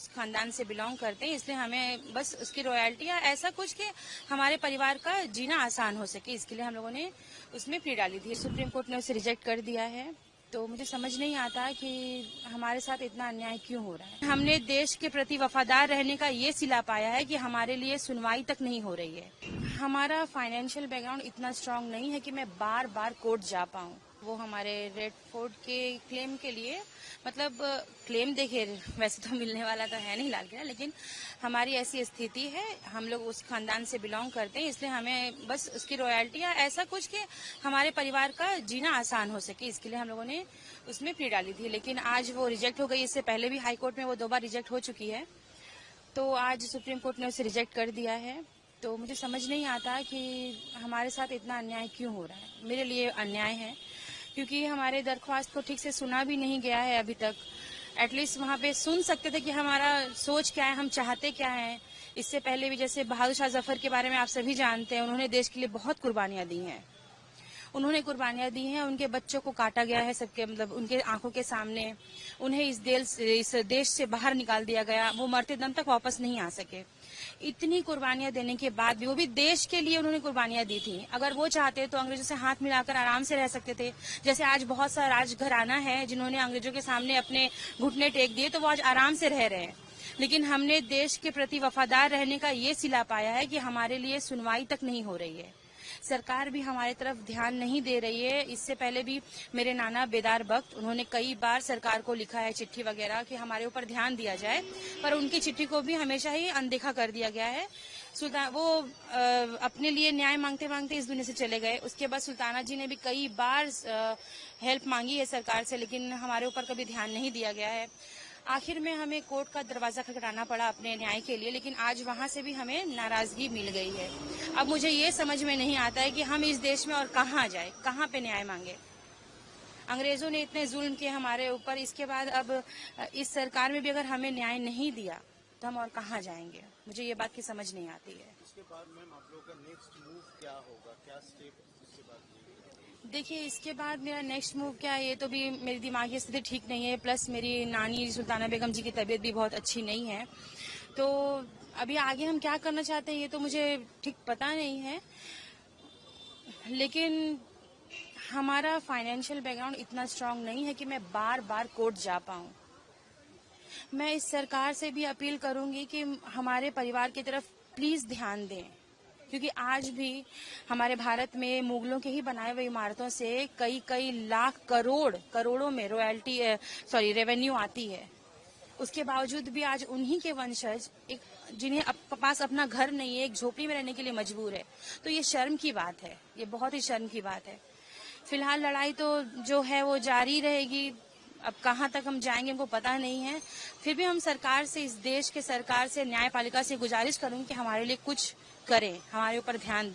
उस खानदान से बिलोंग करते हैं, इसलिए हमें बस उसकी रॉयल्टी या ऐसा कुछ कि हमारे परिवार का जीना आसान हो सके, इसके लिए हम लोगों ने उसमें प्ली डाली थी। सुप्रीम कोर्ट ने उसे रिजेक्ट कर दिया है। तो मुझे समझ नहीं आता कि हमारे साथ इतना अन्याय क्यों हो रहा है। हमने देश के प्रति वफादार रहने का ये सिला पाया है कि हमारे लिए सुनवाई तक नहीं हो रही है। हमारा फाइनेंशियल बैकग्राउंड इतना स्ट्रांग नहीं है कि मैं बार बार कोर्ट जा पाऊँ। वो हमारे रेड फोर्ट के क्लेम के लिए, मतलब क्लेम देखिए वैसे तो मिलने वाला तो है नहीं लाल किला, लेकिन हमारी ऐसी स्थिति है, हम लोग उस खानदान से बिलोंग करते हैं, इसलिए हमें बस उसकी रॉयल्टी या ऐसा कुछ कि हमारे परिवार का जीना आसान हो सके, इसके लिए हम लोगों ने उसमें प्ली डाली थी। लेकिन आज वो रिजेक्ट हो गई। इससे पहले भी हाई कोर्ट में वो 2 बार रिजेक्ट हो चुकी है, तो आज सुप्रीम कोर्ट ने उसे रिजेक्ट कर दिया है। तो मुझे समझ नहीं आता कि हमारे साथ इतना अन्याय क्यों हो रहा है। मेरे लिए अन्याय है क्योंकि हमारे दरख्वास्त को ठीक से सुना भी नहीं गया है अभी तक। एटलीस्ट वहाँ पे सुन सकते थे कि हमारा सोच क्या है, हम चाहते क्या हैं। इससे पहले भी जैसे बहादुर शाह जफर के बारे में आप सभी जानते हैं, उन्होंने देश के लिए बहुत कुर्बानियां दी हैं। उनके बच्चों को काटा गया है सबके, मतलब उनके आंखों के सामने। उन्हें इस देश से बाहर निकाल दिया गया। वो मरते दम तक वापस नहीं आ सके। इतनी कुर्बानियां देने के बाद भी, वो भी देश के लिए उन्होंने कुर्बानियां दी थी। अगर वो चाहते तो अंग्रेजों से हाथ मिलाकर आराम से रह सकते थे। जैसे आज बहुत सा राजघराना है जिन्होंने अंग्रेजों के सामने अपने घुटने टेक दिए, तो वो आज आराम से रह रहे हैं। लेकिन हमने देश के प्रति वफादार रहने का ये सिला पाया है कि हमारे लिए सुनवाई तक नहीं हो रही है। सरकार भी हमारी तरफ ध्यान नहीं दे रही है। इससे पहले भी मेरे नाना बेदार बख्त, उन्होंने कई बार सरकार को लिखा है चिट्ठी वगैरह कि हमारे ऊपर ध्यान दिया जाए, पर उनकी चिट्ठी को भी हमेशा ही अनदेखा कर दिया गया है। वो अपने लिए न्याय मांगते मांगते इस दुनिया से चले गए। उसके बाद सुल्ताना जी ने भी कई बार हेल्प मांगी है सरकार से, लेकिन हमारे ऊपर कभी ध्यान नहीं दिया गया है। आखिर में हमें कोर्ट का दरवाजा खटखटाना पड़ा अपने न्याय के लिए, लेकिन आज वहां से भी हमें नाराजगी मिल गई है। अब मुझे ये समझ में नहीं आता है कि हम इस देश में और कहाँ जाए, कहाँ पे न्याय मांगे। अंग्रेजों ने इतने जुल्म किए हमारे ऊपर, इसके बाद अब इस सरकार में भी अगर हमें न्याय नहीं दिया तो हम और कहाँ जाएंगे। मुझे ये बात की समझ नहीं आती है। इसके बाद मैम आप लोगों का नेक्स्ट मूव क्या होगा, क्या स्टेप इसके बाद? देखिए, इसके बाद मेरा नेक्स्ट मूव क्या है, ये तो भी मेरी दिमागी स्थिति ठीक नहीं है, प्लस मेरी नानी सुल्ताना बेगम जी की तबीयत भी बहुत अच्छी नहीं है। तो अभी आगे हम क्या करना चाहते हैं ये तो मुझे ठीक पता नहीं है, लेकिन हमारा फाइनेंशियल बैकग्राउंड इतना स्ट्रांग नहीं है कि मैं बार बार कोर्ट जा पाऊं। मैं इस सरकार से भी अपील करूंगी कि हमारे परिवार की तरफ प्लीज ध्यान दें, क्योंकि आज भी हमारे भारत में मुगलों के ही बनाए हुए इमारतों से कई लाख करोड़ों में रेवेन्यू आती है। उसके बावजूद भी आज उन्हीं के वंशज जिन्हें पास अपना घर नहीं है, एक झोपड़ी में रहने के लिए मजबूर है। तो ये शर्म की बात है, ये बहुत ही शर्म की बात है। फिलहाल लड़ाई तो जो है वो जारी रहेगी। अब कहाँ तक हम जाएंगे हमको पता नहीं है। फिर भी हम सरकार से, इस देश के सरकार से, न्यायपालिका से गुजारिश करूंगी कि हमारे लिए कुछ करें, हमारे ऊपर ध्यान दें।